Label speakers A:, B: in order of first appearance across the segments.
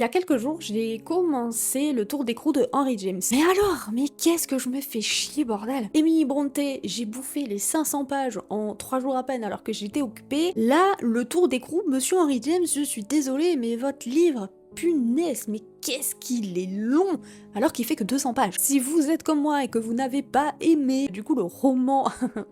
A: Il y a quelques jours, j'ai commencé le tour d'écrou de Henry James. Mais alors, mais qu'est-ce que je me fais chier, bordel! Emily Brontë, j'ai bouffé les 500 pages en 3 jours à peine alors que j'étais occupée. Là, le tour d'écrou, monsieur Henry James, je suis désolée, mais votre livre, punaise, mais qu'est-ce qu'il est long! Alors qu'il fait que 200 pages. Si vous êtes comme moi et que vous n'avez pas aimé, du coup, le roman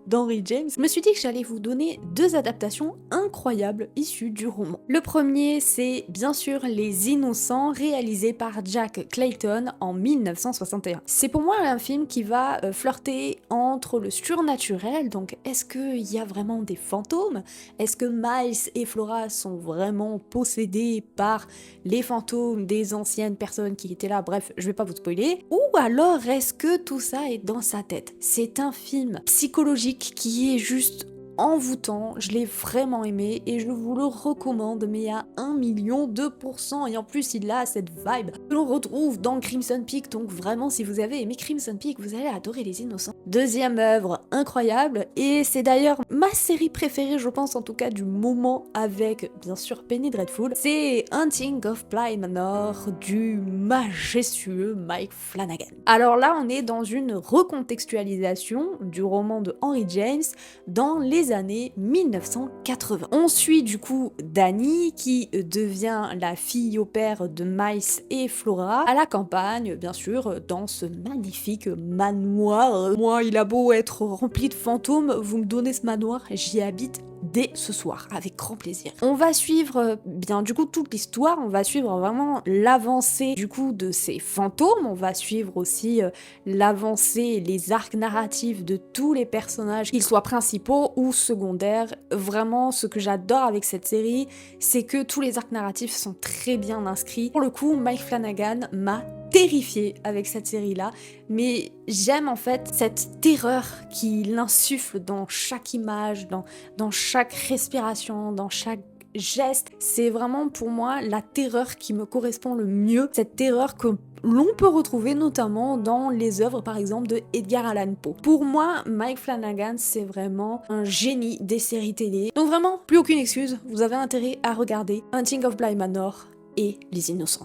A: d'Henry James, je me suis dit que j'allais vous donner deux adaptations incroyables issues du roman. Le premier, c'est bien sûr Les Innocents, réalisé par Jack Clayton en 1961. C'est pour moi un film qui va flirter entre le surnaturel, donc est-ce qu'il y a vraiment des fantômes? Est-ce que Miles et Flora sont vraiment possédés par les fantômes des anciennes personnes qui étaient là? Bref, je vais pas vous spoiler. Ou alors est-ce que tout ça est dans sa tête? C'est un film psychologique qui est juste envoûtant, je l'ai vraiment aimé et je vous le recommande, mais à 1 000 000 2%, et en plus il a cette vibe que l'on retrouve dans Crimson Peak, donc vraiment si vous avez aimé Crimson Peak, vous allez adorer Les Innocents. Deuxième œuvre incroyable, et c'est d'ailleurs ma série préférée, je pense en tout cas du moment, avec bien sûr Penny Dreadful, c'est Hunting of Bly Manor du majestueux Mike Flanagan. Alors là on est dans une recontextualisation du roman de Henry James dans les années 1980. On suit du coup Dani qui devient la fille au père de Miles et Flora à la campagne, bien sûr, dans ce magnifique manoir. Moi, il a beau être rempli de fantômes, vous me donnez ce manoir, j'y habite dès ce soir, avec grand plaisir. On va suivre bien du coup toute l'histoire, on va suivre vraiment l'avancée du coup de ces fantômes, on va suivre aussi l'avancée, les arcs narratifs de tous les personnages, qu'ils soient principaux ou secondaires. Vraiment, ce que j'adore avec cette série, c'est que tous les arcs narratifs sont très bien inscrits. Pour le coup, Mike Flanagan m'a terrifiée avec cette série-là, mais j'aime en fait cette terreur qu'il insuffle dans chaque image, dans chaque respiration, dans chaque geste. C'est vraiment pour moi la terreur qui me correspond le mieux, cette terreur que l'on peut retrouver notamment dans les œuvres par exemple de Edgar Allan Poe. Pour moi, Mike Flanagan, c'est vraiment un génie des séries télé. Donc vraiment, plus aucune excuse, vous avez intérêt à regarder Hunting of Bly Manor et Les Innocents.